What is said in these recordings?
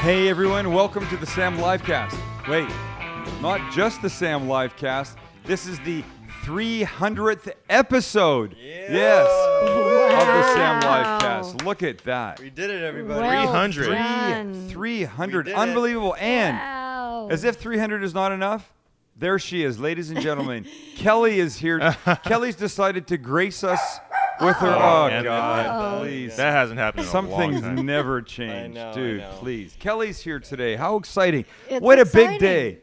Hey everyone, welcome to the Sam Livecast. Wait, not just the Sam Livecast. This is the 300th episode. Yes, of the Sam Livecast. Look at that. We did it, everybody. Well 300. done. 300. We did it. Unbelievable. And Wow. as if 300 is not enough, there she is, ladies and gentlemen. Kelly is here. Kelly's decided to grace us with her. Oh, man. God, please. That hasn't happened in Some a long things time. never change, I dude. know. Please, Kelly's here today. How exciting! It's what a exciting. big day!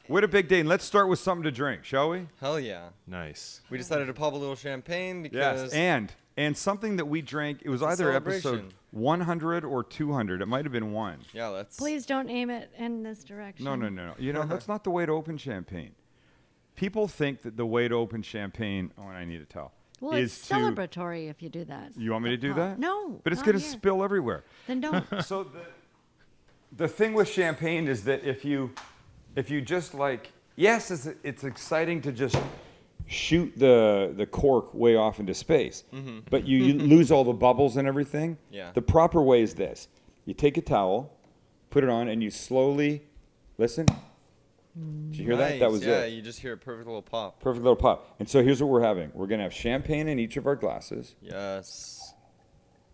What a big day! And let's start with something to drink, shall we? Hell yeah. Nice. We decided to pop a little champagne Yes, because and something that we drank. It was It's a either episode celebration. 100 or 200. It might have been one. yeah, let's Please don't aim it in this direction. No. You know that's not the way to open champagne. People think that the way to open champagne. Oh, and I need to tell. Well, is it's to. celebratory if you do that. You want me to do pop. that? No. But it's not going to here. spill everywhere. Then don't. So the thing with champagne is that if you just like, yes, it's exciting to just shoot the cork way off into space, but you lose all the bubbles and everything. Yeah. The proper way is this: you take a towel, put it on, and you slowly listen. Did you hear that? That was yeah, it. you just hear a perfect little pop. Perfect little pop. And so here's what we're having. We're gonna have champagne in each of our glasses. Yes.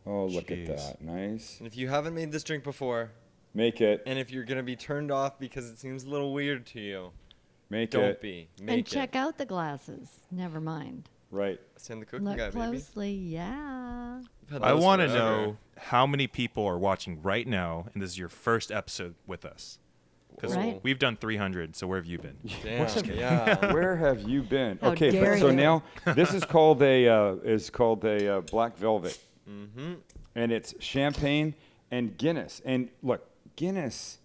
Oh, look at Jeez. that! Nice. And if you haven't made this drink before, Make it. and if you're gonna be turned off because it seems a little weird to you, Make don't it. be. And Make check it. out the glasses. Never mind. Right. Send the cooking Look guy, baby. closely. Yeah. We've had I those want to forever. know how many people are watching right now, and this is your first episode with us. Because Right. we've done 300, so where have you been? Damn. Yeah. Where have you been? How Okay, dare so you. now this is called a black velvet, Mm-hmm. and it's champagne and Guinness. And look, Guinness.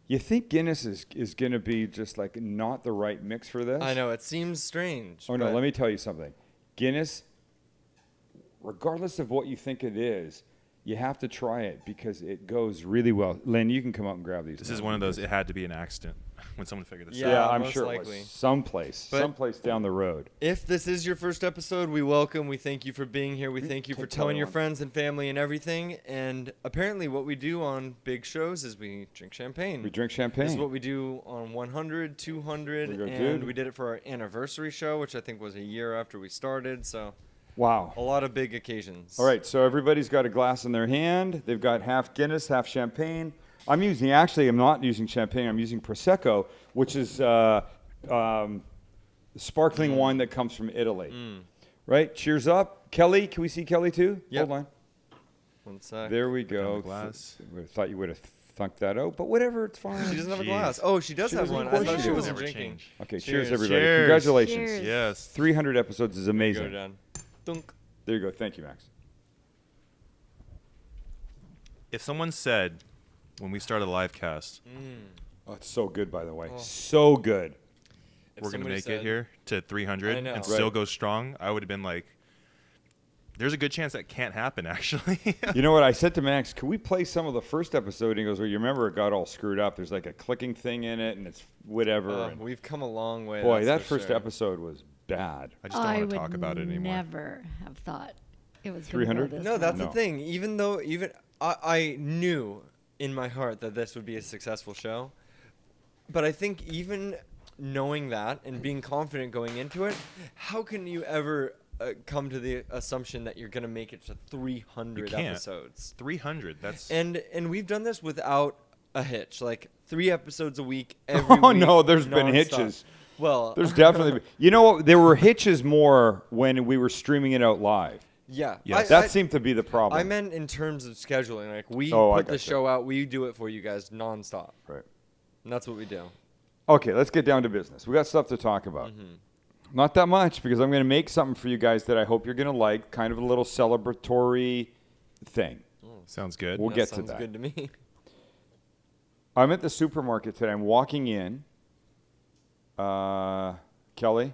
You think Guinness is going to be just like not the right mix for this? I know it seems strange. Oh no, but let me tell you something. Guinness, regardless of what you think it is, you have to try it because it goes really well. Len, you can come up and grab these. This now. is one of those, it had to be an accident when someone figured this Yeah. out. Yeah, I'm most sure likely. it was someplace But- down the road. If this is your first episode, we welcome. We thank you for being here. We thank you for Take telling that your one. friends and family and everything. And apparently, what we do on big shows is we drink champagne. We drink This champagne. is what we do on 100, 200, We go, and dude. we did it for our anniversary show, which I think was a year after we started. So Wow. a lot of big occasions. All right, so everybody's got a glass in their hand. They've got half Guinness, half champagne. I'm not using champagne. I'm using Prosecco, which is sparkling wine that comes from Italy. Right? Cheers up. Kelly, can we see Kelly too? Yep. Hold on. One sec. There we down go. the glass. I thought you would have thunked that out, but whatever, it's fine. She doesn't have a Jeez. glass. Oh, she does She have doesn't- one. of I course thought she she does. wasn't Never drinking. change. Okay, cheers, Cheers. everybody. Cheers. Congratulations. Cheers. Yes. 300 episodes is Go amazing. down. Dunk. There you go. Thank you, Max. If someone said when we started a live cast, Oh, it's so good, by the way. Oh. So good. If we're going to somebody make said- it here to 300 I know. and Right. still go strong, I would have been like, there's a good chance that can't happen, actually. You know what? I said to Max, can we play some of the first episode? And he goes, well, you remember it got all screwed up. There's like a clicking thing in it, and it's whatever. and We've come a long way. boy, that that's for first sure. episode was bad. I just don't want to talk about it anymore. Never have thought it was 300? This No, that's No. the thing. Even though I knew in my heart that this would be a successful show, but I think even knowing that and being confident going into it, how can you ever come to the assumption that you're gonna make it to 300 You can't. episodes? 300, that's... And we've done this without a hitch, like 3 episodes a week. Every Oh, week, no, there's been nonstop. hitches. Well, There's definitely, you know what? There were hitches more when we were streaming it out live. yeah, Yes. That seemed to be the problem. I meant in terms of scheduling. Like we Oh, I put the gotcha. show out, we do it for you guys nonstop, Right. and that's what we do. Okay, let's get down to business. We got stuff to talk about. Not that much, because I'm going to make something for you guys that I hope you're going to like, kind of a little celebratory thing. Sounds good. We'll get to sounds that. good to me. I'm at the supermarket today. I'm walking in. Kelly,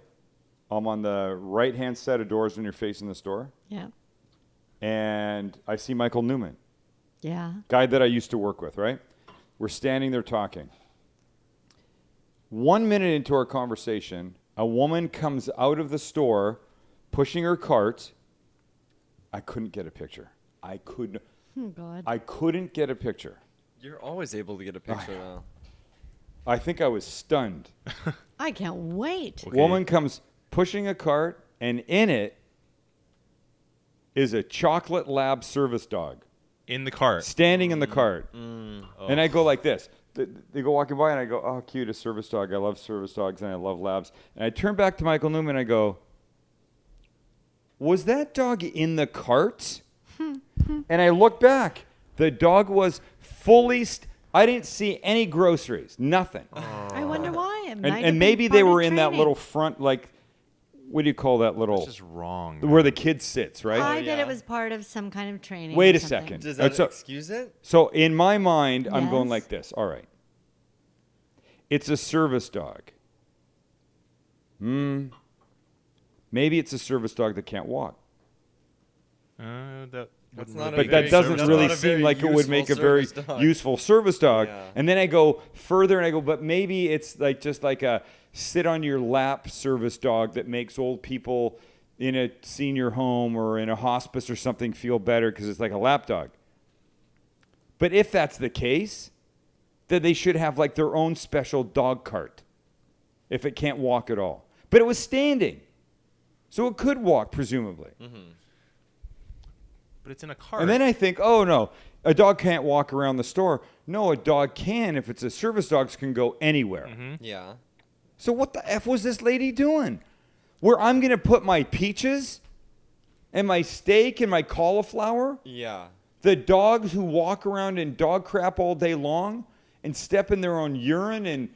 I'm on the right-hand set of doors when you're facing the store, Yeah. and I see Michael Newman, Yeah. guy that I used to work with, right? We're standing there talking. 1 minute into our conversation, a woman comes out of the store pushing her cart. I couldn't get a picture. I couldn't Oh, God. get a picture. You're always able to get a picture though. I think I was stunned. I can't wait. Okay. Woman comes pushing a cart, and in it is a chocolate lab service dog In the cart. standing in the cart. Oh. And I go like this. They go walking by, and I go, oh, cute, a service dog. I love service dogs, and I love labs. And I turn back to Michael Newman, and I go, was that dog in the cart? And I look back. The dog was fully... I didn't see any groceries. Nothing. I wonder why. It might have And been maybe part they of were in that training. little front, like, what do you call that little... It's just wrong. where the kid sits, right? I bet yeah. it was part of some kind of training. Wait or a something. second. Does Uh, that so- excuse it? So in my mind, I'm going Yes. like this. All right. It's a service dog. Maybe it's a service dog that can't walk. That That's wouldn't not really a But be that very doesn't that's really not a seem very like it would make a useful very service dog. useful service dog. Yeah. And then I go further and I go, but maybe it's like just like a sit on your lap service dog that makes old people in a senior home or in a hospice or something feel better because it's like a lap dog. But if that's the case, then they should have like their own special dog cart if it can't walk at all. But it was standing. So it could walk, presumably. But it's in a cart. And then I think, oh no, a dog can't walk around the store. No, a dog can. If it's a service dog, can go anywhere. Yeah. So what the F was this lady doing? Where I'm going to put my peaches and my steak and my cauliflower? Yeah. The dogs who walk around in dog crap all day long and step in their own urine and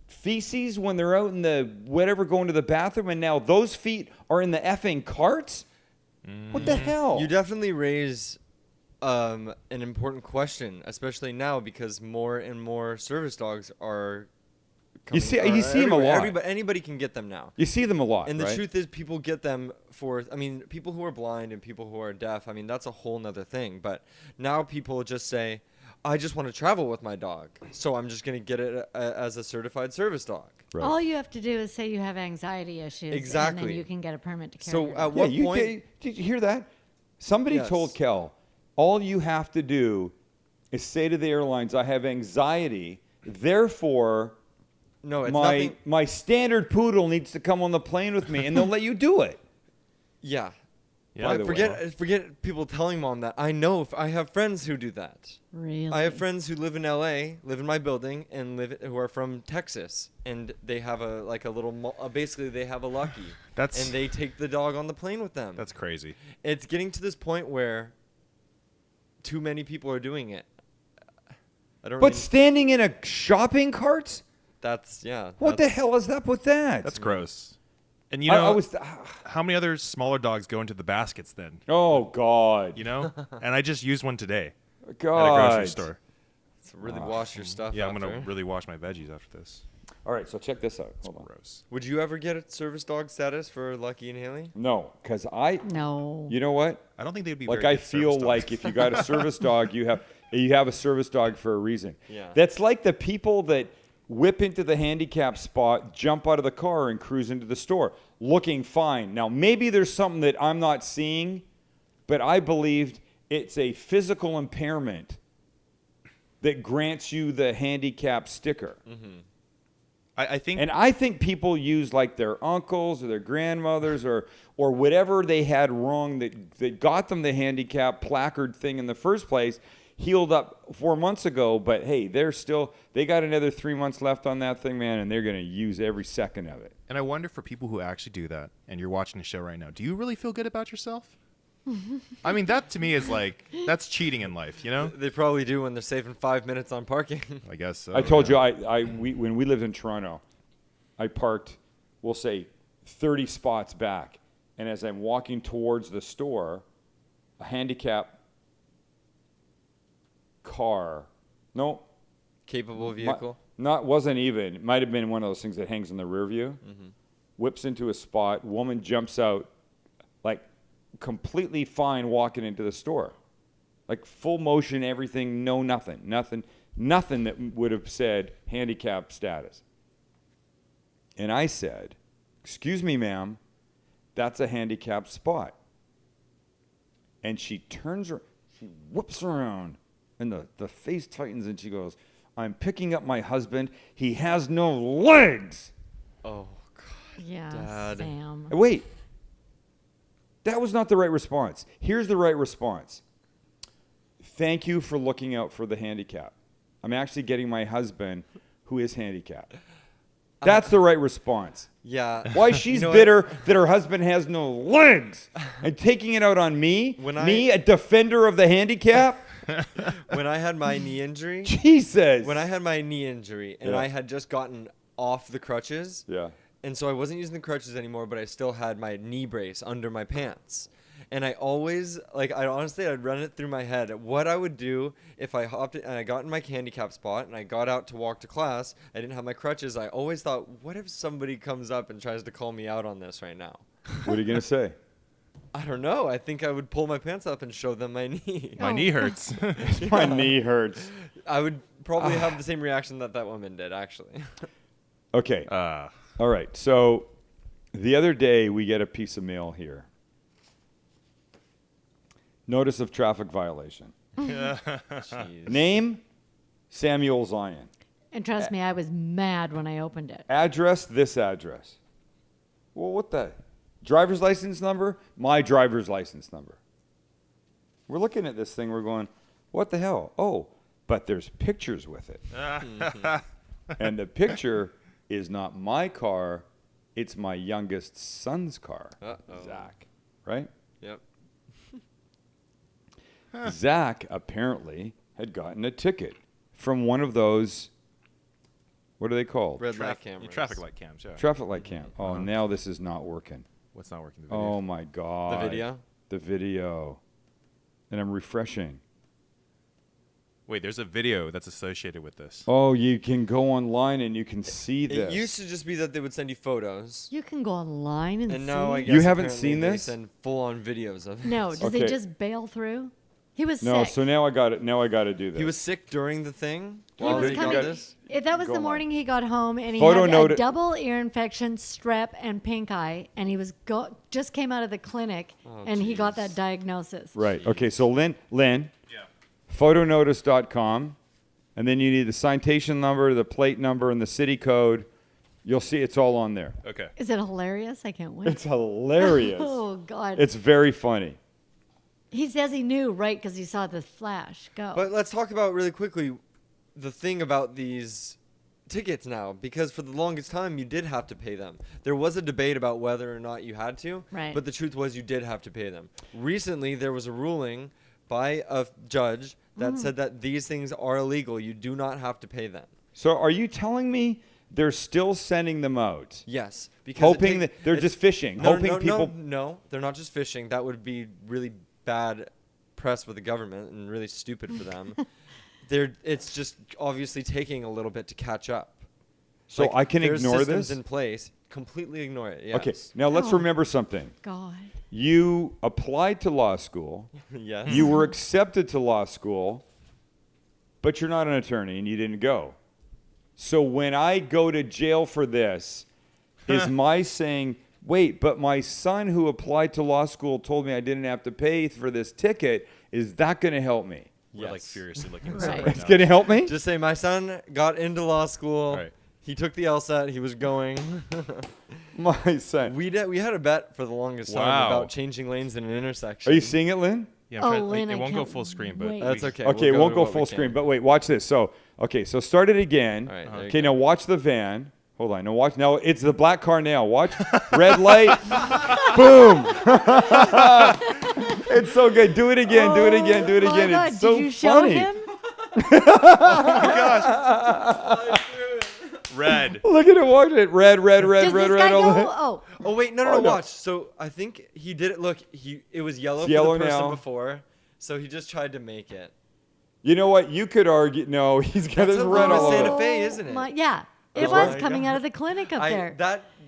feces when they're out in the whatever going to the bathroom, and now those feet are in the effing carts? What the hell? You definitely raise an important question, especially now because more and more service dogs are. You see them a everywhere. lot. Anybody can get them now. You see them a lot, And the right? truth is, people get them for. I mean, people who are blind and people who are deaf. I mean, that's a whole nother thing. But now people just say, "I just want to travel with my dog, so I'm just going to get it as a certified service dog." Right. All you have to do is say you have anxiety issues. And Exactly. then you can get a permit to carry So your at dog. what you point? did you hear that? Somebody Yes. told Kel, all you have to do is say to the airlines, I have anxiety, therefore No, it's my nothing. my standard poodle needs to come on the plane with me, and they'll let you do it. Yeah. Yeah. By the way. Forget people telling mom that. I know if I have friends who do that. Really? I have friends who live in LA, live in my building, and who are from Texas, and they have a little. Basically, they have a Lucky, That's- and they take the dog on the plane with them. That's crazy. It's getting to this point where too many people are doing it. I don't. But really, standing in a shopping cart? that's yeah. What the that's- hell is up with that? That's gross. And you I know, was. how many other smaller dogs go into the baskets then? Oh God. You know? And I just used one today God. at a grocery store. really wash your stuff. Yeah, I'm after. gonna really wash my veggies after this. All right, so check this out. Hold on. Gross. Would you ever get a service dog status for Lucky and Haley? No, because I. No. You know what? I don't think they'd be Like very I good service feel dogs. like if you got a service dog, you have a service dog for a reason. Yeah. That's like the people that whip into the handicap spot, jump out of the car, and cruise into the store, looking fine. Now maybe there's something that I'm not seeing, but I believed it's a physical impairment that grants you the handicap sticker. I think And I think people use like their uncles or their grandmothers or whatever they had wrong that got them the handicap placard thing in the first place, healed up 4 months ago. But hey, they got another 3 months left on that thing, man, and they're going to use every second of it. And I wonder for people who actually do that, and you're watching the show right now, do you really feel good about yourself? I mean, that to me is like, that's cheating in life, you know? They probably do when they're saving 5 minutes on parking. I guess so. I told yeah. you, when we lived in Toronto, I parked, we'll say, 30 spots back. And as I'm walking towards the store, a handicap car, no, Capable vehicle. wasn't even. It might have been one of those things that hangs in the rear view. Whips into a spot. Woman jumps out, like completely fine, walking into the store, like full motion, everything. No, nothing that would have said handicap status. And I said, "Excuse me, ma'am, that's a handicap spot." And she turns her, she whips around, And the face tightens, and she goes, I'm picking up my husband. He has no legs. Oh, God. Yeah, Dad. Sam. Wait. That was not the right response. Here's the right response. Thank you for looking out for the handicap. I'm actually getting my husband who is handicapped. That's the right response. Yeah. Why she's You know what? bitter that her husband has no legs and taking it out on me, a defender of the handicap. When I had my knee injury, Jesus. and Yeah. I had just gotten off the crutches, Yeah. and so I wasn't using the crutches anymore, but I still had my knee brace under my pants. And I always, I'd run it through my head what I would do if I hopped in and I got in my handicap spot and I got out to walk to class. I didn't have my crutches. I always thought, what if somebody comes up and tries to call me out on this right now? What are you going to say? I don't know. I think I would pull my pants up and show them my knee. My knee hurts. My knee hurts. I would probably have the same reaction that woman did, actually. Okay. All right. So the other day we get a piece of mail here. Notice of traffic violation. Jeez. Name, Samuel Zion. And trust me, I was mad when I opened it. Address, this address. Well, what the? Driver's license number? My driver's license number. We're looking at this thing, we're going, what the hell? Oh, but there's pictures with it. And the picture is not my car, it's my youngest son's car, Uh-oh. Zach. Right? Yep. Zach apparently had gotten a ticket from one of those, what are they called? Red light cameras. Traffic light cams, yeah. Traffic light cam. Oh, now this is not working. What's not working? The video? Oh my God. The video? The video. And I'm refreshing. Wait, there's a video that's associated with this. Oh, you can go online and you can see this. It used to just be that they would send you photos. You can go online and And see. now I guess You haven't apparently seen they this? send full-on videos of it. No, does Okay. he just bail through? He was No, sick. so now I got it. Now I got to do this. He was sick during the thing? He while was he coming. got this? That was Go the on. morning he got home, and he Photo had note- a double ear infection, strep, and pink eye, and he was just came out of the clinic, and he got that diagnosis. Right. Okay, so Lynn, Yeah. photonotice.com, and then you need the citation number, the plate number, and the city code. You'll see it's all on there. Okay. Is it hilarious? I can't wait. It's hilarious. Oh God! It's very funny. He says he knew, right? Because he saw the flash go. But let's talk about really quickly the thing about these tickets now, because for the longest time you did have to pay them. There was a debate about whether or not you had to, Right. but the truth was you did have to pay them. Recently there was a ruling by a judge that said that these things are illegal. You do not have to pay them. So are you telling me they're still sending them out? Yes, because Hoping that they're just fishing, hoping people. No, they're not just fishing. That would be really bad press for the government and really stupid for them. It's just obviously taking a little bit to catch up. So I can there's ignore systems this? in place. Completely ignore it. Yes. Okay, now let's Oh. remember something. God. You applied to law school. Yes. You were accepted to law school, but you're not an attorney and you didn't go. So when I go to jail for this, is my saying, wait, but my son who applied to law school told me I didn't have to pay for this ticket, is that going to help me? We're like Yes. furiously looking at Right. right It's now. going to help me? Just say my son got into law school. Right. He took the LSAT. He was going. My son. we had a bet for the longest time Wow. about changing lanes in an intersection. Are you seeing it, Lynn? Yeah, Oh, I'm trying, Lynn, it I won't go can't full screen, but wait. That's we- okay. Okay, it we'll won't to go what we full can. screen, but wait, watch this. So start it again. All right, there you Okay, go. now watch the van. Hold on. Now watch. Now it's the black car now. Watch. Red light. Boom. It's so good. Do it again. Do it again. Do it Oh my again. God, It's so did you show funny. him? Red. Look at it. Watch it. Red, red, red, Does red, this red. guy all go? the- Oh, Oh wait, no, Oh, no. watch. So I think he did it. Look, it was yellow It's for yellow the person now. before, so he just tried to make it. You know what? You could argue. No, he's got That's this a red little all Santa over. Fe, isn't it? Yeah, it Oh was my coming God. out of the clinic up there.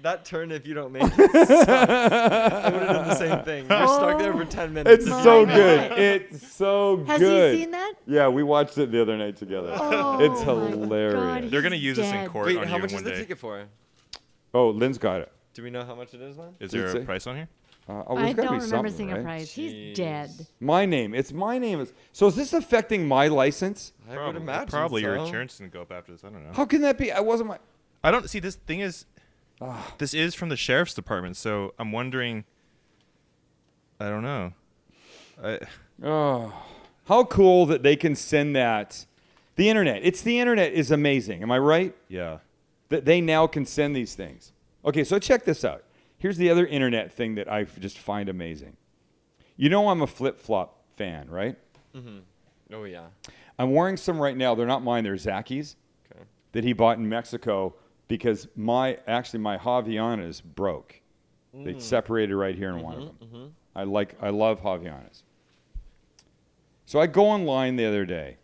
That turn, if you don't make it, sucks. I would have done the same thing. You're stuck there for 10 minutes. It's My so God. good. It's so Has good. he seen that? Yeah, we watched it the other night together. Oh, It's my hilarious. God, They're gonna he's use this in dead. court Wait, on how you much is one the day. ticket for? Oh, Lynn's got it. Do we know how much it is, Len? Is Did it there say? a price on here? I gotta don't be remember something, seeing right? a price. He's Jeez. dead. My name. It's my name. So is this affecting my license? I would imagine Probably your so. insurance didn't go up after this. I don't know. How can that be? I wasn't my. I don't see. This thing is, this is from the sheriff's department, so I'm wondering. I don't know. Oh, how cool that they can send that. The internet. The internet is amazing. Am I right? Yeah. That they now can send these things. Okay, so check this out. Here's the other internet thing that I just find amazing. You know I'm a flip-flop fan, right? Mm-hmm. Oh, yeah. I'm wearing some right now. They're not mine. They're Zacky's Okay. that he bought in Mexico because my Javianas broke. They separated right here in one of them. Mm-hmm. I love Javianas. So I go online the other day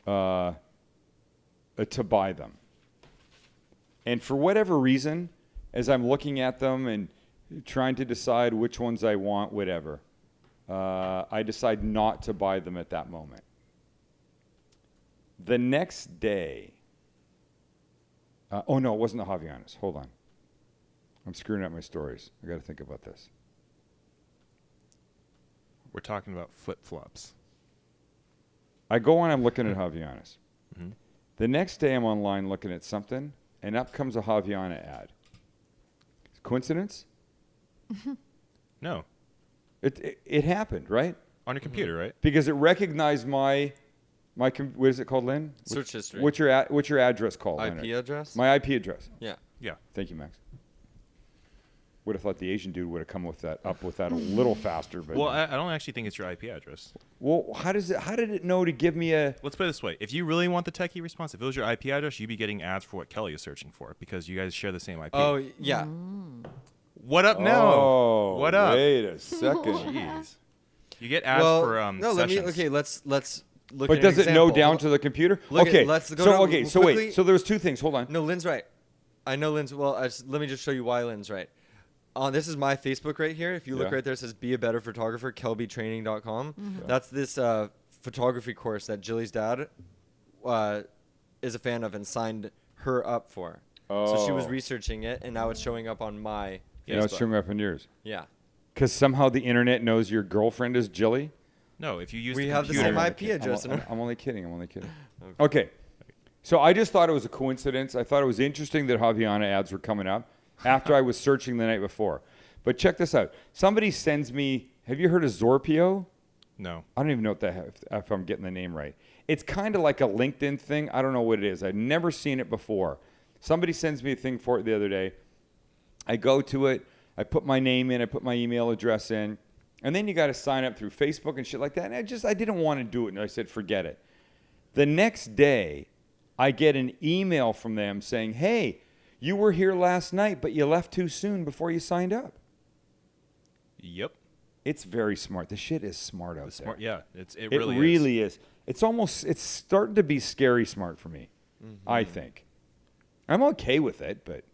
to buy them. And for whatever reason, as I'm looking at them and trying to decide which ones I want, whatever, I decide not to buy them at that moment. The next day, oh no, it wasn't the Javianas. Hold on. I'm screwing up my stories. I got to think about this. We're talking about flip-flops. I go on, I'm looking at Javianas. Mhm. The next day I'm online looking at something, and up comes a Javiana ad. Coincidence? No. It happened, right? On your computer, right? Because it recognized my what is it called, Lynn? Search history. What's your address called? on IP it? address? My IP address. Yeah. Yeah. Thank you, Max. Would have thought the Asian dude would have come up with that a little faster, but Well, I don't actually think it's your IP address. well, how did it know to give me a? Let's put it this way. If you really want the techie response, if it was your IP address, you'd be getting ads for what Kelly is searching for because you guys share the same IP. Oh, yeah. What up now? Oh, What up? Wait a second. Jeez. You get ads Well, for no, let me. sessions. Okay, let's look. But at does an it know example. down to the computer? Look at- Okay. let's go so to- okay. So quickly- wait. So there's two things. Hold on. No, Lynn's right. I know Lynn's. Well, let me just show you why Lynn's right. This is my Facebook right here. If you look Yeah. right there, it says "Be a Better Photographer," kelbytraining.com. That's this photography course that Jilly's dad is a fan of and signed her up for. So she was Oh. researching it, and now it's showing up on my Facebook. You know, it's showing up in yours. Yeah. Because somehow the internet knows your girlfriend is Jilly. No, if you use We the have the computer. same IP address. I'm only kidding. Okay. So I just thought it was a coincidence. I thought it was interesting that Javiana ads were coming up after I was searching the night before. But check this out. Somebody sends me. Have you heard of Zorpio? No. I don't even know if I'm getting the name right. It's kind of like a LinkedIn thing. I don't know what it is. I've never seen it before. Somebody sends me a thing for it the other day. I go to it. I put my name in. I put my email address in. And then you got to sign up through Facebook and shit like that. And I didn't want to do it. And I said, forget it. The next day, I get an email from them saying, hey, you were here last night, but you left too soon before you signed up. Yep. It's very smart. The shit is smart out Smart. there. Yeah. It It really, really is. It's starting to be scary smart for me, I think. I'm okay with it, but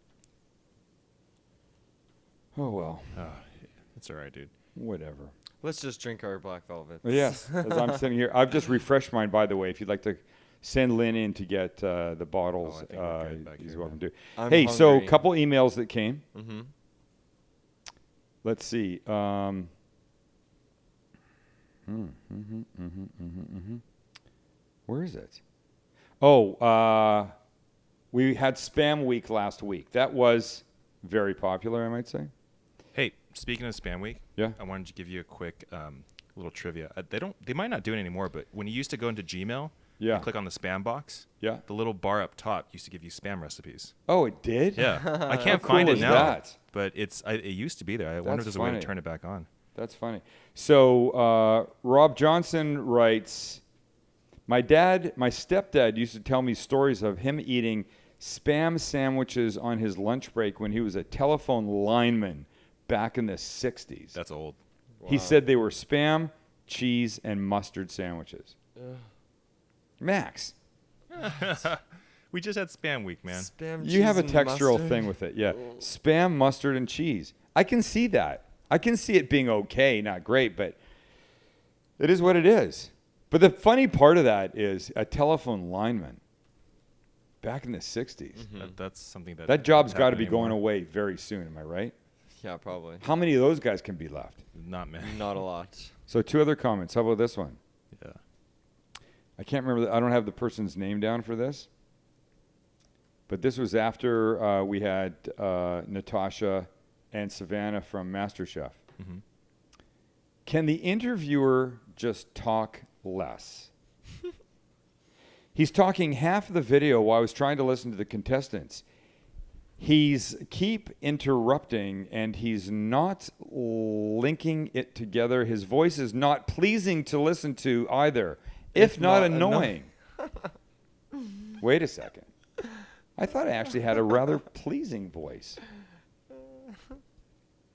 oh well, It's all right, dude. whatever. Let's just drink our black velvet. Yes, as I'm sitting here, I've just refreshed mine, by the way. If you'd like to send Lynn in to get the bottles, I think we're good back he's here, welcome man. to. I'm Hey, so hungry. a couple emails that came. Mm-hmm. Let's see. Where is it? Oh, we had Spam Week last week. That was very popular, I might say. Hey, speaking of Spam Week, Yeah. I wanted to give you a quick little trivia. They might not do it anymore, but when you used to go into Gmail, Yeah. and click on the spam box, Yeah. the little bar up top used to give you spam recipes. Oh, it did? Yeah, I can't How find cool it is now, that? but it used to be there. I wonder if That's there's a way to funny. turn it back on. That's funny. So Rob Johnson writes, my stepdad used to tell me stories of him eating Spam sandwiches on his lunch break when he was a telephone lineman back in the 60s. That's old. He said they were Spam, cheese, and mustard sandwiches. Max, We just had Spam Week, man. Spam you have a cheese and textural mustard. thing with it. Yeah. Spam, mustard, and cheese. I can see that. I can see it being okay, not great, but it is what it is. But the funny part of that is a telephone lineman back in the 60s. That's something that That job's doesn't got to happen be going anymore. away very soon. Am I right? Yeah, probably. How many of those guys can be left? Not many. Not a lot. So 2 other comments. How about this one? Yeah. I can't remember. I don't have the person's name down for this. But this was after we had Natasha and Savannah from MasterChef. Mm-hmm. Can the interviewer just talk less? He's talking half of the video while I was trying to listen to the contestants. He's keep interrupting and he's not linking it together. His voice is not pleasing to listen to either, if not annoying. Wait a second. I thought I actually had a rather pleasing voice.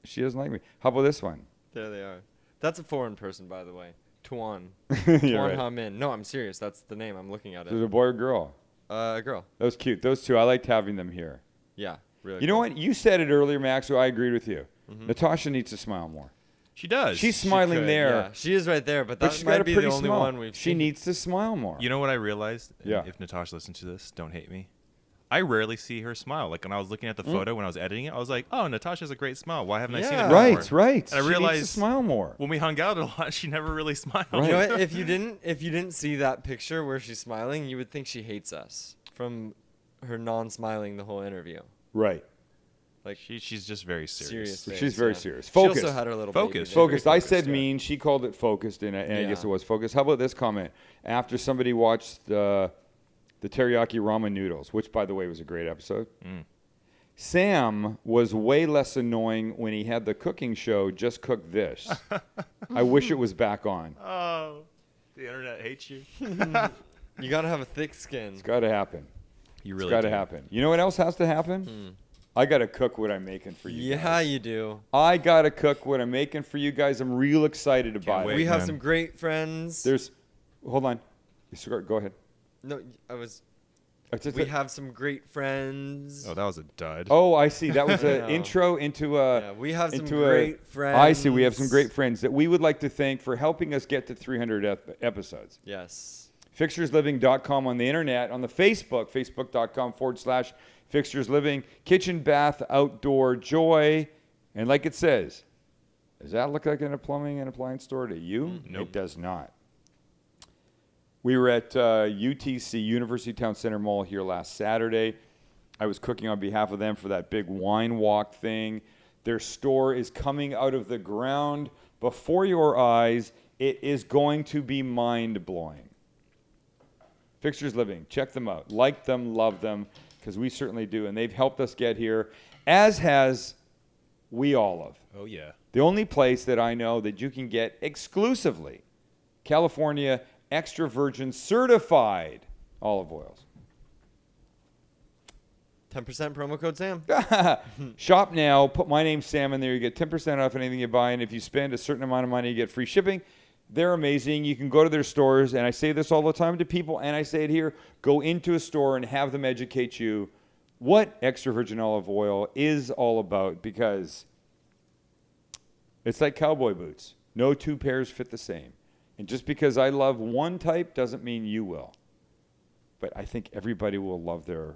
She doesn't like me. How about this one? There they are. That's a foreign person, by the way. Tuan. You're Tuan right. Ha Min. No, I'm serious. That's the name. I'm looking at Is it it. a boy or girl? A girl. That was cute. Those 2, I liked having them here. Yeah. Really. You know cool. what? You said it earlier, Max, so I agreed with you. Natasha needs to smile more. She does. She's smiling Could, there. Yeah, she is right there, but that But she's got a might be pretty the only smile. one we've She seen. needs to smile more. You know what I realized? Yeah. If Natasha listens to this, don't hate me. I rarely see her smile. Like when I was looking at the photo when I was editing it, I was like, "Oh, Natasha has a great smile. Why haven't I seen it Yeah. before?" Right, right. And I She realized needs to smile more. when we hung out a lot, she never really smiled. Right. You know what? If you didn't see that picture where she's smiling, you would think she hates us from her non-smiling the whole interview. Right. Like She's just very serious. serious. She's face, very yeah. serious. She Focused. also had her little Focused. baby there. Focused. Very I said yeah. mean. She called it focused, and I guess it Yeah. was focused. How about this comment? After somebody watched the teriyaki ramen noodles, which, by the way, was a great episode. Sam was way less annoying when he had the cooking show, Just Cook This. I wish it was back on. Oh, the internet hates you. You gotta have a thick skin. It's got to happen. You It's really got to do. happen. You know what else has to happen? I got to cook what I'm making for you Yeah, guys. you do. I got to cook what I'm making for you guys. I'm real excited about wait. it. We have man. some great friends. Hold on. Go ahead. No, I was. It's We have some great friends. Oh, that was a dud. Oh, I see. That was an No. intro into a. Yeah, we have some into great friends. I see. We have some great friends that we would like to thank for helping us get to 300 episodes. Yes. FixturesLiving.com on the internet, on the Facebook, facebook.com/FixturesLiving, kitchen, bath, outdoor joy. And like it says, does that look like a plumbing and appliance store to you? Nope. It does not. We were at UTC, University Town Center Mall, here last Saturday. I was cooking on behalf of them for that big wine walk thing. Their store is coming out of the ground before your eyes. It is going to be mind-blowing. Fixtures Living, check them out. Like them, love them, because we certainly do. And they've helped us get here, as has We Olive. Oh, yeah. The only place that I know that you can get exclusively California extra virgin certified olive oils. 10% promo code Sam. Shop now. Put my name Sam in there. You get 10% off anything you buy. And if you spend a certain amount of money, you get free shipping. They're amazing. You can go to their stores. And I say this all the time to people, and I say it here. Go into a store and have them educate you what extra virgin olive oil is all about, because it's like cowboy boots. No 2 pairs fit the same. And just because I love one type doesn't mean you will. But I think everybody will love their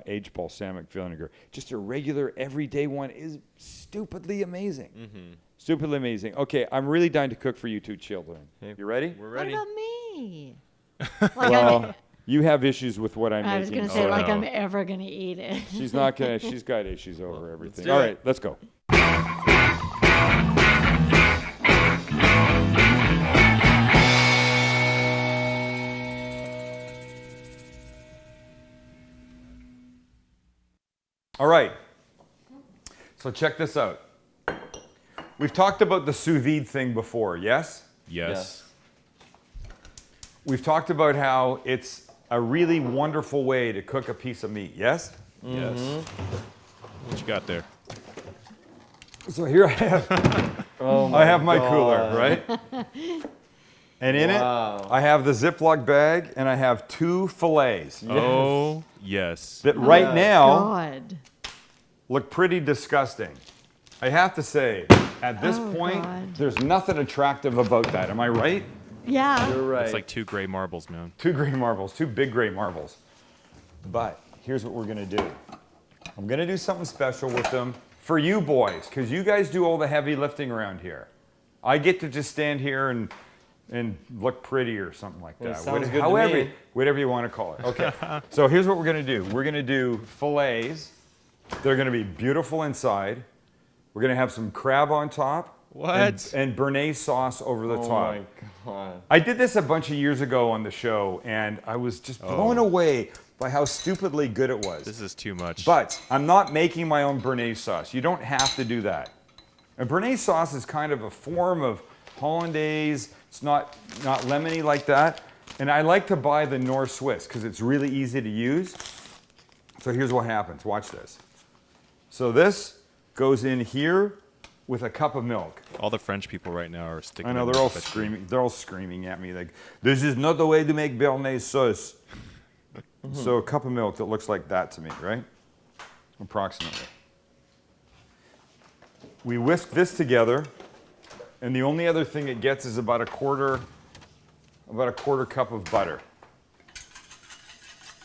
aged balsamic vinegar. Just a regular, everyday one is stupidly amazing. Mm-hmm. Stupidly amazing. Okay, I'm really dying to cook for you two children. Okay. You ready? We're What ready. about me? Like Well, you have issues with what I'm I was making. going to say, Oh, like no. I'm ever going to eat it. She's not gonna. She's got issues over everything. do All it. right, let's go. All right. So check this out. We've talked about the sous vide thing before, yes? Yes. We've talked about how it's a really wonderful way to cook a piece of meat, yes? Yes. What you got there? So here I have, I have my cooler, right? And in Wow. it, I have the Ziploc bag, and I have 2 fillets Oh, yes. that right Yes. now God. look pretty disgusting. I have to say, at this Oh, point, God. there's nothing attractive about that. Am I right? Yeah. You're right. It's like 2 gray marbles, man. 2 gray marbles, 2 big gray marbles. But here's what we're gonna do. I'm gonna do something special with them for you boys, because you guys do all the heavy lifting around here. I get to just stand here and look pretty or something like that. sounds good to However, me. whatever you want to call it. Okay. So here's what we're going to do. We're going to do fillets. They're going to be beautiful inside. We're going to have some crab on top. What? And béarnaise sauce over the top. Oh my god. I did this a bunch of years ago on the show, and I was just blown away by how stupidly good it was. This is too much. But I'm not making my own béarnaise sauce. You don't have to do that. A béarnaise sauce is kind of a form of hollandaise. It's not lemony like that. And I like to buy the Nor Swiss because it's really easy to use. So here's what happens. Watch this. So this goes in here with a cup of milk. all the French people right now are sticking. I know their they're all mouth at you. screaming. They're all screaming at me like, "This is not the way to make béarnaise sauce." So a cup of milk that looks like that to me, right? Approximately. We whisk this together, and the only other thing it gets is about a quarter cup of butter.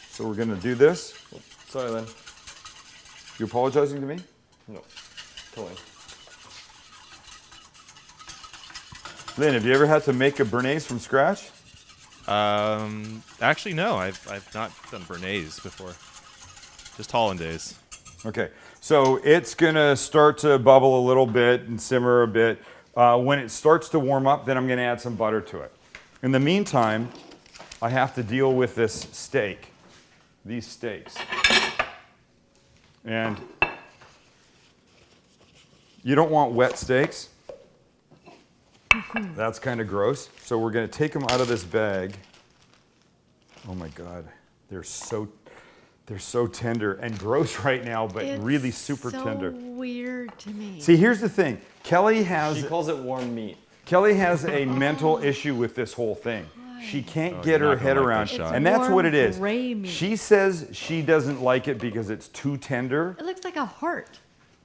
So we're going to do this. Sorry, Lynn. You apologizing to me? No. Totally. Lynn, have you ever had to make a béarnaise from scratch? Actually, no. I've not done béarnaise before. Just hollandaise. Okay, so it's gonna start to bubble a little bit and simmer a bit. When it starts to warm up, then I'm gonna add some butter to it. In the meantime, I have to deal with this steak, these steaks. And you don't want wet steaks. That's kind of gross. So we're gonna take them out of this bag. Oh my God, they're so tender and gross right now, but really super tender. It's so weird to me. See, here's the thing. Kelly has She calls it warm meat. a mental issue with this whole thing. She can't get you're her not head gonna like around that it. shot. And that's what warm it is. gray meat. She says she doesn't like it because it's too tender. It looks like a heart.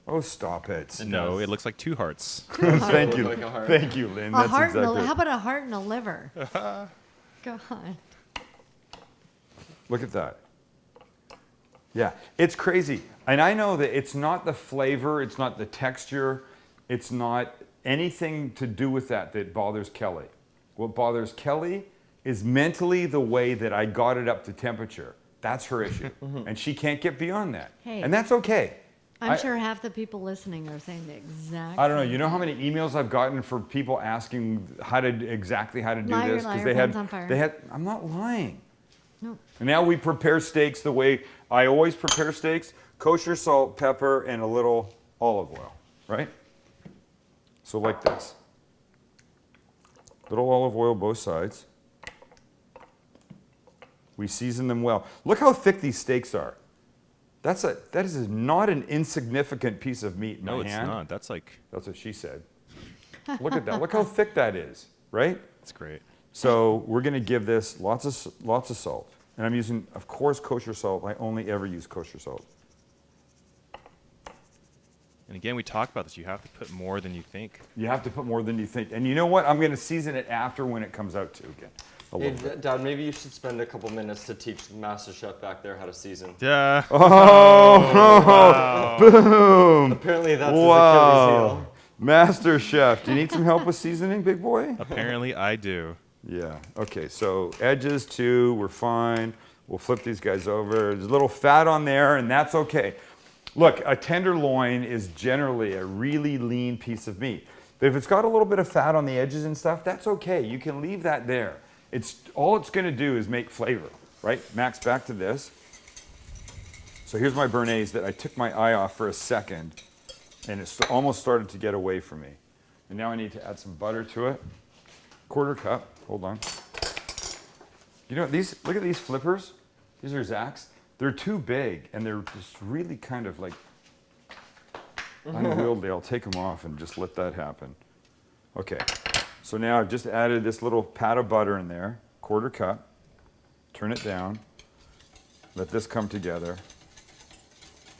Oh, stop it. No, it looks like two hearts. Thank you. Like a heart. Thank you, Lynn. A That's heart exactly and a, it. how about a heart and a liver? God. Look at that. Yeah, it's crazy. And I know that it's not the flavor, it's not the texture, it's not anything to do with that bothers Kelly. What bothers Kelly is mentally the way that I got it up to temperature. That's her issue. And she can't get beyond that. Hey. And that's okay. I'm sure half the people listening are saying the exact I don't know. same You know how thing. many emails I've gotten for people asking exactly how to do Liar, this? liar, they pants on fire. had. I'm not lying. No. And now we prepare steaks the way I always prepare steaks: kosher salt, pepper, and a little olive oil. Right? So like this. Little olive oil both sides. We season them well. Look how thick these steaks are. That is not an insignificant piece of meat in No, my it's hand. not. That's like, That's what she said. Look at that. Look how thick that is, right? it's great. So we're going to give this lots of salt. And I'm using, of course, kosher salt. I only ever use kosher salt. And again, we talked about this. You have to put more than you think. You have to put more than you think. And you know what? I'm going to season it after when it comes out too again. A Hey, little bit. Dad, maybe you should spend a couple minutes to teach the master chef back there how to season. Yeah. Oh, boom. Apparently that's his Wow. Achilles heel. Master Chef. Do you need some help with seasoning, big boy? Apparently, I do. Yeah. Okay. So edges too. We're fine. We'll flip these guys over. There's a little fat on there, and that's okay. Look, a tenderloin is generally a really lean piece of meat. But if it's got a little bit of fat on the edges and stuff, that's okay. You can leave that there. All it's going to do is make flavor, right? Max, back to this. So here's my béarnaise that I took my eye off for a second, and it almost started to get away from me. And now I need to add some butter to it. Quarter cup. Hold on. You know, look at these flippers. These are Zach's. They're too big, and they're just really kind of like unwieldy. I'll take them off and just let that happen. Okay. So now I've just added this little pat of butter in there, quarter cup. Turn it down. Let this come together.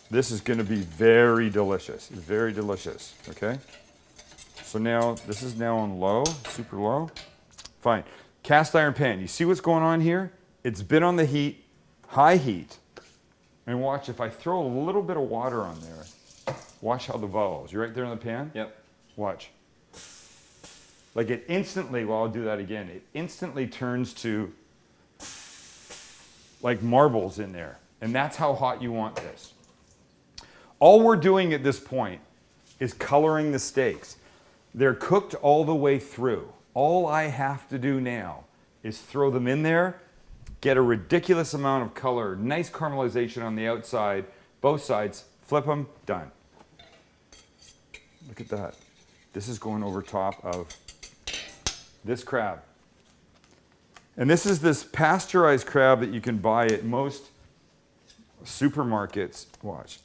This is going to be very delicious, okay? So now, this is now on low, super low. Fine. Cast iron pan. You see what's going on here? It's been on the heat, high heat. And watch, if I throw a little bit of water on there, Watch how the bubbles. You right there in the pan? Yep. Watch. Like it instantly, well, I'll do that again. It instantly turns to like marbles in there. And that's how hot you want this. All we're doing at this point is coloring the steaks. They're cooked all the way through. All I have to do now is throw them in there, get a ridiculous amount of color, nice caramelization on the outside, both sides, flip them, done. Look at that. This is going over top of this crab. And this is this pasteurized crab that you can buy at most supermarkets. Watch.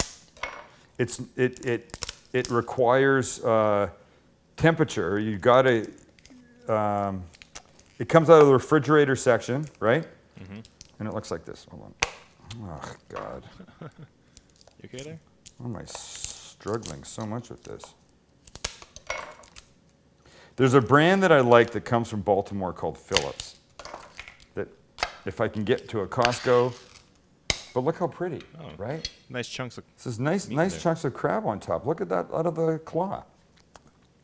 It requires temperature. You got to. It comes out of the refrigerator section, right? Mm-hmm. And it looks like this. Hold on. Oh God. You okay there? Why am I struggling so much with this? There's a brand that I like that comes from Baltimore called Phillips. That if I can get to a Costco, but look how pretty, right? Nice chunks of. This is nice chunks of crab on top. Look at that out of the claw.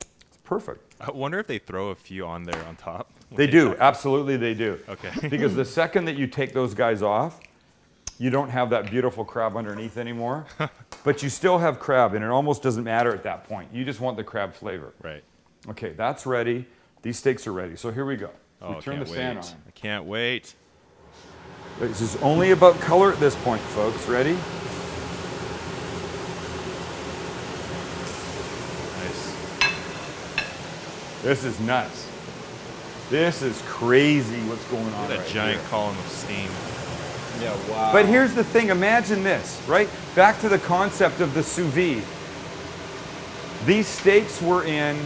It's perfect. I wonder if they throw a few on there on top. They do, absolutely they do. Okay. Because the second that you take those guys off, you don't have that beautiful crab underneath anymore. But you still have crab, and it almost doesn't matter at that point. You just want the crab flavor. Right. Okay, that's ready. These steaks are ready. So here we go. Oh, we turn the fan on. I can't wait. This is only about color at this point, folks. Ready? Nice. This is nuts. This is crazy what's going on Look at that right giant here. column of steam. Yeah, wow. But here's the thing. Imagine this, right? Back to the concept of the sous vide. These steaks were in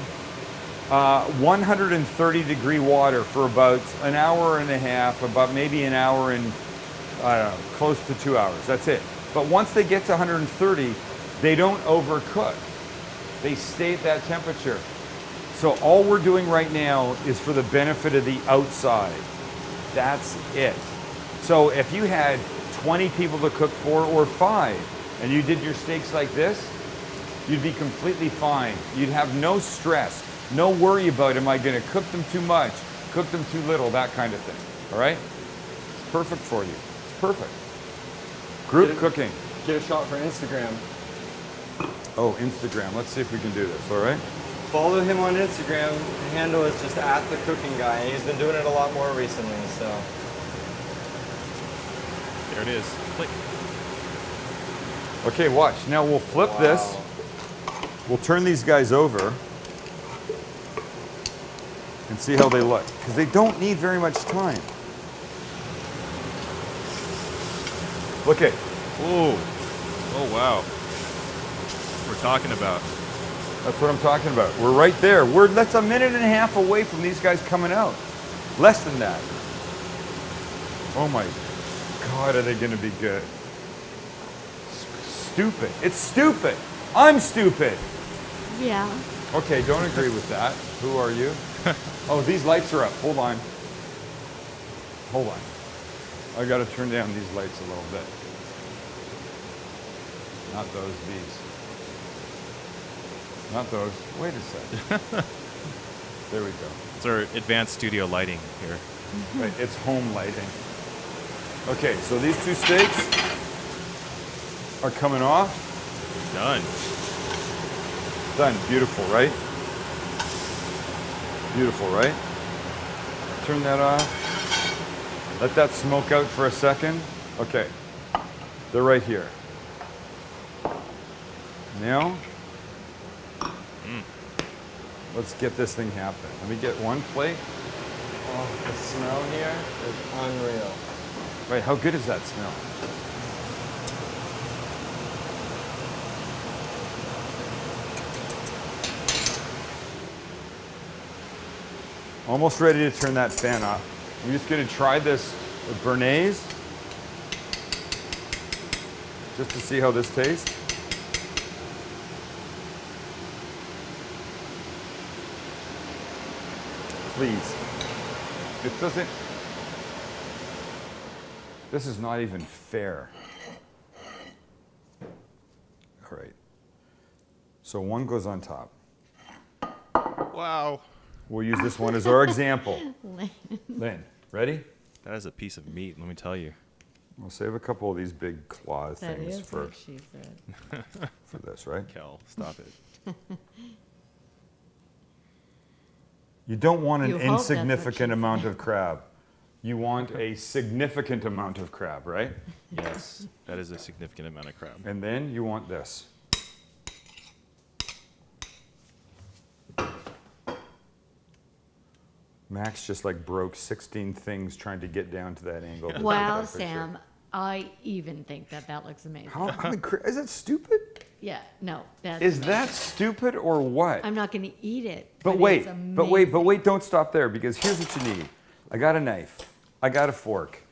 130-degree water for about an hour and a half, about maybe an hour and, I don't know, close to 2 hours. That's it. But once they get to 130, they don't overcook. They stay at that temperature. So all we're doing right now is for the benefit of the outside. That's it. So if you had 20 people to cook for or 5, and you did your steaks like this, you'd be completely fine. You'd have no stress, no worry about, am I going to cook them too much, cook them too little, that kind of thing. All right? It's perfect for you. It's perfect. Group cooking. Get a shot for Instagram. Oh, Instagram. Let's see if we can do this. All right? Follow him on Instagram. The handle is just @thecooking_guy. He's been doing it a lot more recently, so. There it is. Click. Okay, watch. Now we'll flip this. We'll turn these guys over and see how they look, because they don't need very much time. Look at. Ooh. Oh, wow. We're talking about. That's what I'm talking about. We're right there. That's a minute and a half away from these guys coming out. Less than that. Oh my God, are they going to be good? Stupid. It's stupid. I'm stupid. Yeah. Okay, don't agree with that. Who are you? Oh, these lights are up. Hold on. Hold on. I got to turn down these lights a little bit. Not those, these. Not those. Wait a second. There we go. It's our advanced studio lighting here. Right, it's home lighting. Okay, so these two steaks are coming off. Done. Done. Beautiful, right? Beautiful, right? Turn that off. Let that smoke out for a second. Okay. They're right here. Now, let's get this thing happening. Let me get one plate. Oh, the smell here is unreal. Right, how good is that smell? Almost ready to turn that fan off. I'm just going to try this with béarnaise, just to see how this tastes. Please. It doesn't. This is not even fair. All right. So one goes on top. Wow. We'll use this one as our example. Lynn, ready? That is a piece of meat, let me tell you. We'll save a couple of these big claw That things is for what she said. this, right? Kel, stop it. You don't want an You hope that's what she insignificant amount said. of crab. You want a significant amount of crab, right? Yes, that is a significant amount of crab. And then you want this. Max just like broke 16 things trying to get down to that angle. to take Wow, that picture. Sam, I even think that looks amazing. Is that stupid? Yeah, no, that's Is amazing. that stupid or what? I'm not going to eat it. But it's wait, amazing. don't stop there because here's what you need. I got a knife. I got a fork.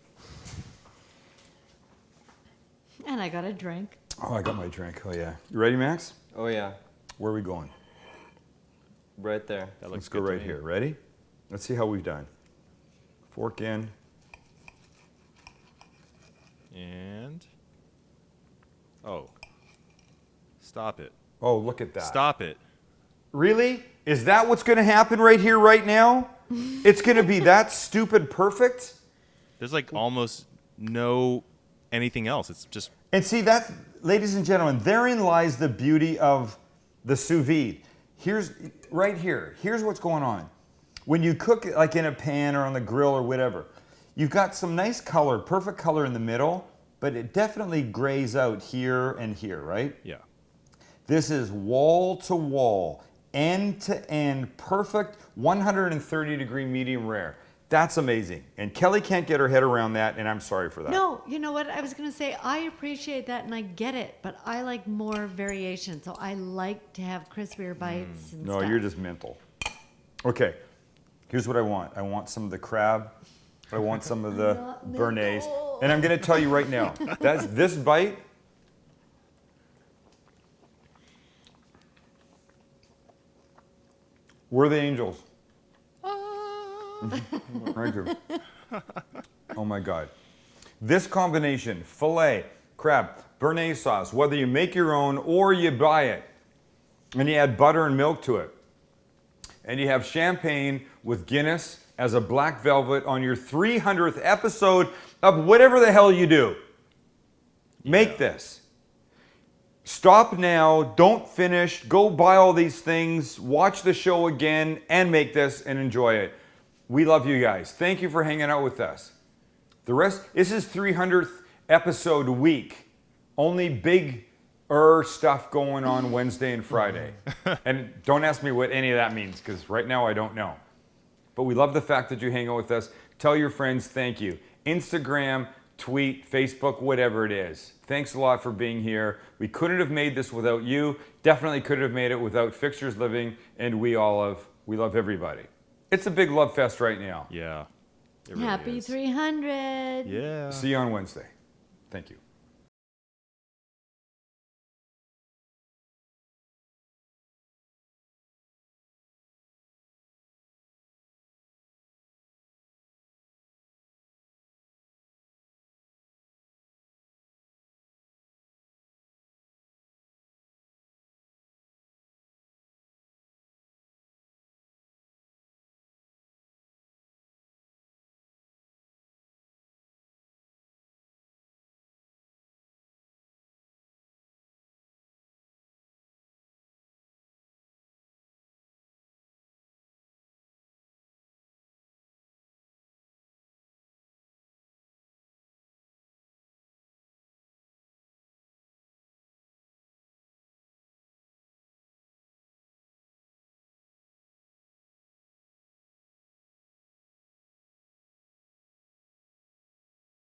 And I got a drink. Oh, I got my drink. Oh, yeah. You ready, Max? Oh yeah, Where are we going? right there. That Let's looks go good to right me. here. Ready? Let's see how we've done. Fork in. And oh, stop it! Oh, look at that. Stop it! Really? Is that what's going to happen right here, right now? It's going to be that stupid perfect? There's like almost no anything else. It's just And see, that, ladies and gentlemen, therein lies the beauty of the sous vide. Here's, right here, here's what's going on. When you cook it like in a pan or on the grill or whatever, you've got some nice color, perfect color in the middle, but it definitely grays out here and here, right? yeah. This is wall to wall, end to end, perfect 130-degree medium rare. That's amazing. And Kelly can't get her head around that, and I'm sorry for that. No, you know what? I was going to say, I appreciate that and I get it, but I like more variation. So I like to have crispier bites and No, stuff. you're just mental. Okay, here's what I want. I want some of the crab. I want some of the Not béarnaise. mental. And I'm going to tell you right now, that's this bite. We're the angels. Thank you. Oh my God. This combination, filet, crab, béarnaise sauce, whether you make your own or you buy it, and you add butter and milk to it, and you have champagne with Guinness as a black velvet on your 300th episode of whatever the hell you do. Make this. Stop now, don't finish, go buy all these things, watch the show again, and make this and enjoy it. We love you guys. Thank you for hanging out with us. The rest, this is 300th episode week. Only big stuff going on Wednesday and Friday. And don't ask me what any of that means, because right now I don't know. But we love the fact that you hang out with us. Tell your friends thank you. Instagram, tweet, Facebook, whatever it is. Thanks a lot for being here. We couldn't have made this without you. Definitely couldn't have made it without Fixtures Living and We love everybody. It's a big love fest right now. Yeah. It really Happy is. 300. Yeah. See you on Wednesday. Thank you.